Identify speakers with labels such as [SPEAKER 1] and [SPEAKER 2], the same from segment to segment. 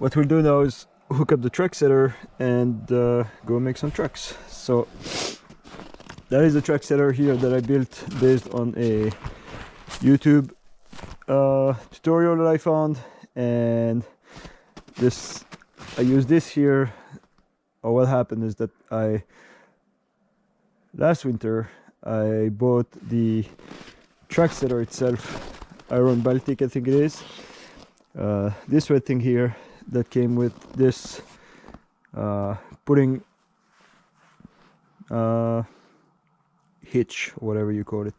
[SPEAKER 1] what we'll do now is hook up the track setter and go make some tracks. So that is the track setter here that I built based on a YouTube tutorial that I found, and this I use this here. Or what happened is that last winter I bought the track setter itself, Iron Baltic I think it is, this red thing here that came with this putting hitch, or whatever you call it.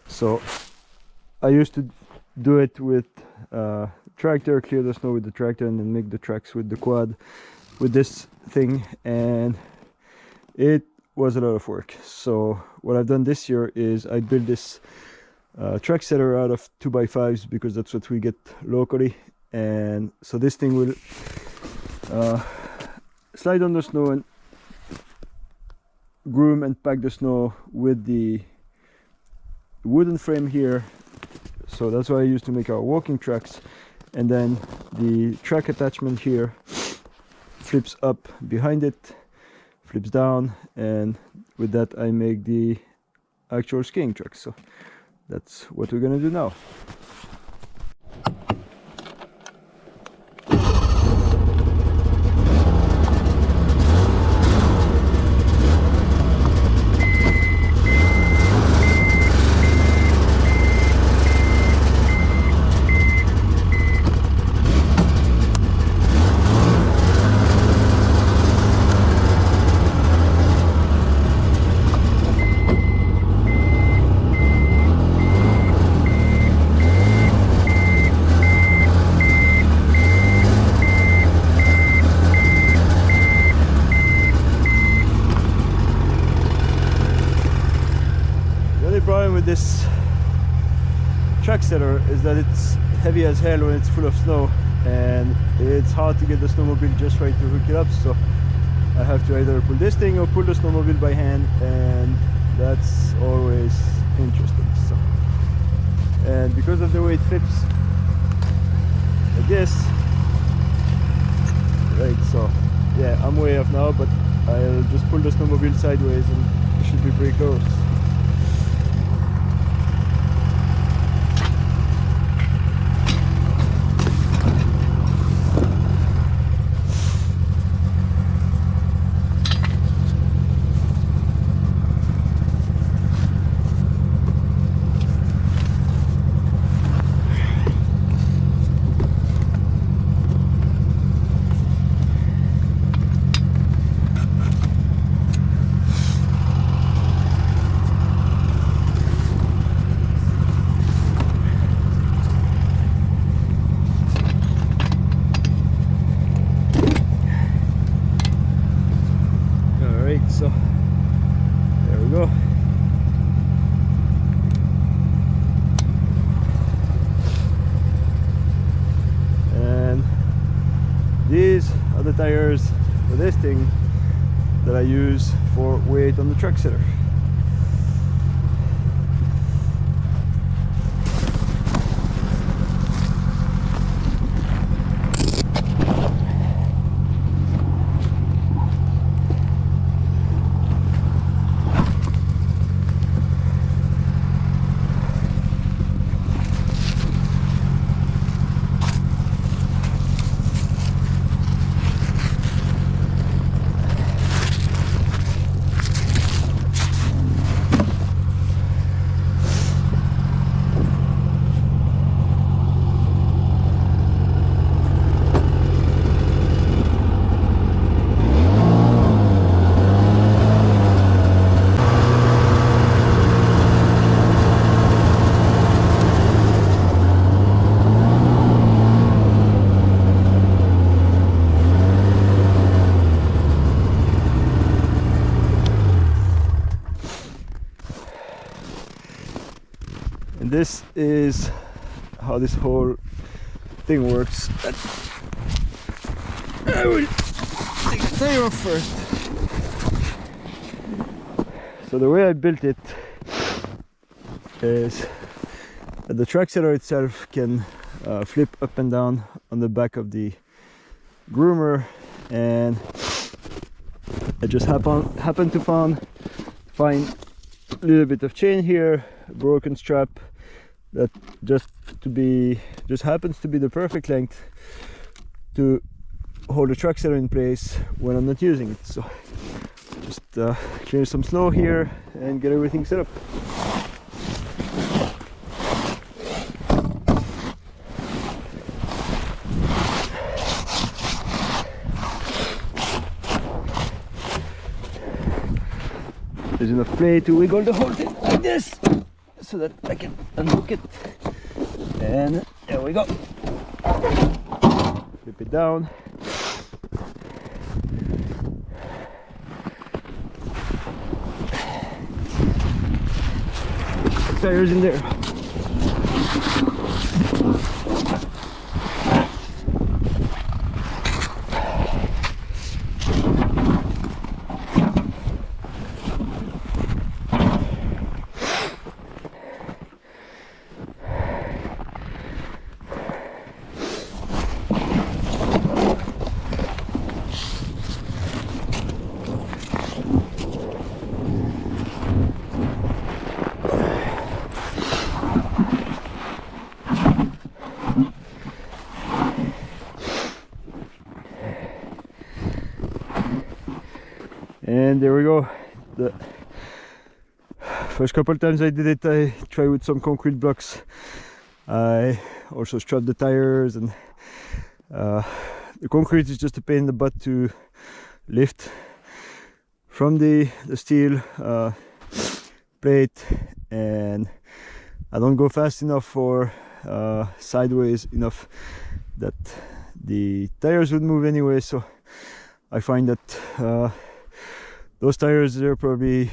[SPEAKER 1] So I used to do it with tractor, clear the snow with the tractor, and then make the tracks with the quad with this thing, and it was a lot of work. So what I've done this year is I built this track setter out of 2x5s because that's what we get locally, and so this thing will slide on the snow and groom and pack the snow with the wooden frame here. So that's what I use to make our walking tracks, and then the track attachment here flips up behind it, flips down, and with that I make the actual skiing tracks. So that's what we're gonna do now. With this track setter is that it's heavy as hell when it's full of snow, and it's hard to get the snowmobile just right to hook it up. So I have to either pull this thing or pull the snowmobile by hand, and that's always interesting. So, and because of the way it flips like this, right, so yeah, I'm way off now, but I'll just pull the snowmobile sideways and it should be pretty close. So there we go. And these are the tires for this thing that I use for weight on the track setter. And this is how this whole thing works. I will take the tire off first. So the way I built it is that the track setter itself can flip up and down on the back of the groomer, and I just happened to find a little bit of chain here, a broken strap that just happens to be the perfect length to hold the track setter in place when I'm not using it. So just clear some snow here and get everything set up. There's enough play to wiggle the whole thing like this so that I can unhook it, and there we go. Flip it down. Tires in there. And there we go. The first couple of times I did it, I tried with some concrete blocks. I also strapped the tires, and the concrete is just a pain in the butt to lift from the steel plate, and I don't go fast enough or sideways enough that the tires would move anyway. So I find that those tires, they're probably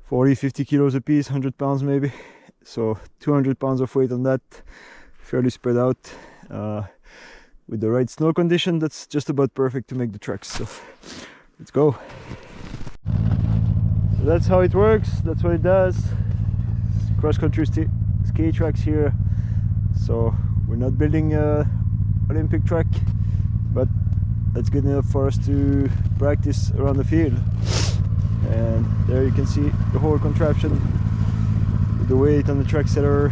[SPEAKER 1] 40-50 kilos a piece, 100 pounds maybe. So 200 pounds of weight on that, fairly spread out. With the right snow condition, that's just about perfect to make the tracks. So let's go. So that's how it works, that's what it does. Cross-country ski tracks here. So we're not building a Olympic track, but that's good enough for us to practice around the field. And there you can see the whole contraption with the weight on the track setter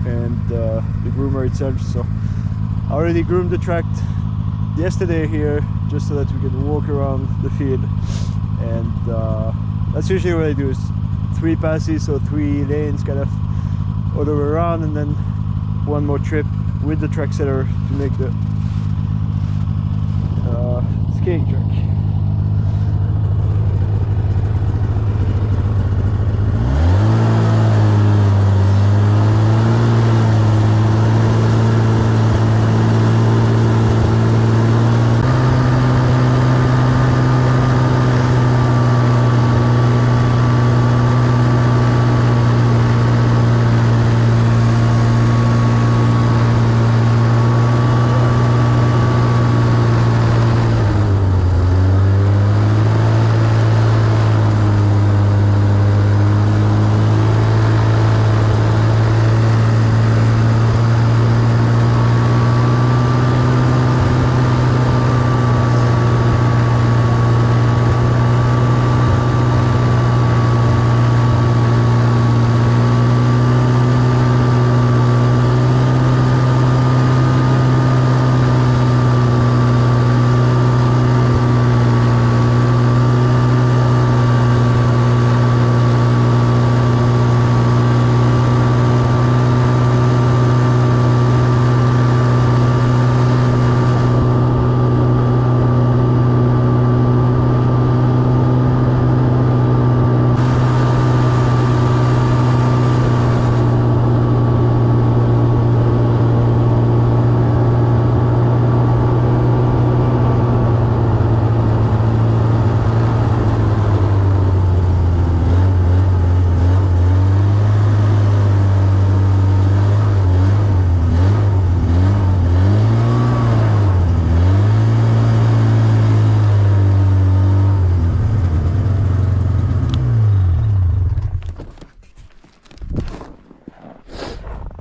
[SPEAKER 1] and the groomer itself. So I already groomed the track yesterday here just so that we can walk around the field, and that's usually what I do, is 3 passes or 3 lanes kind of all the way around, and then one more trip with the track setter to make the skating track.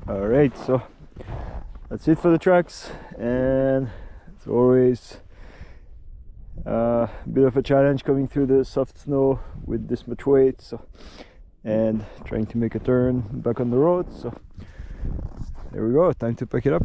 [SPEAKER 1] Alright, so that's it for the tracks, and it's always a bit of a challenge coming through the soft snow with this much weight, so, and trying to make a turn back on the road. So there we go, time to pack it up.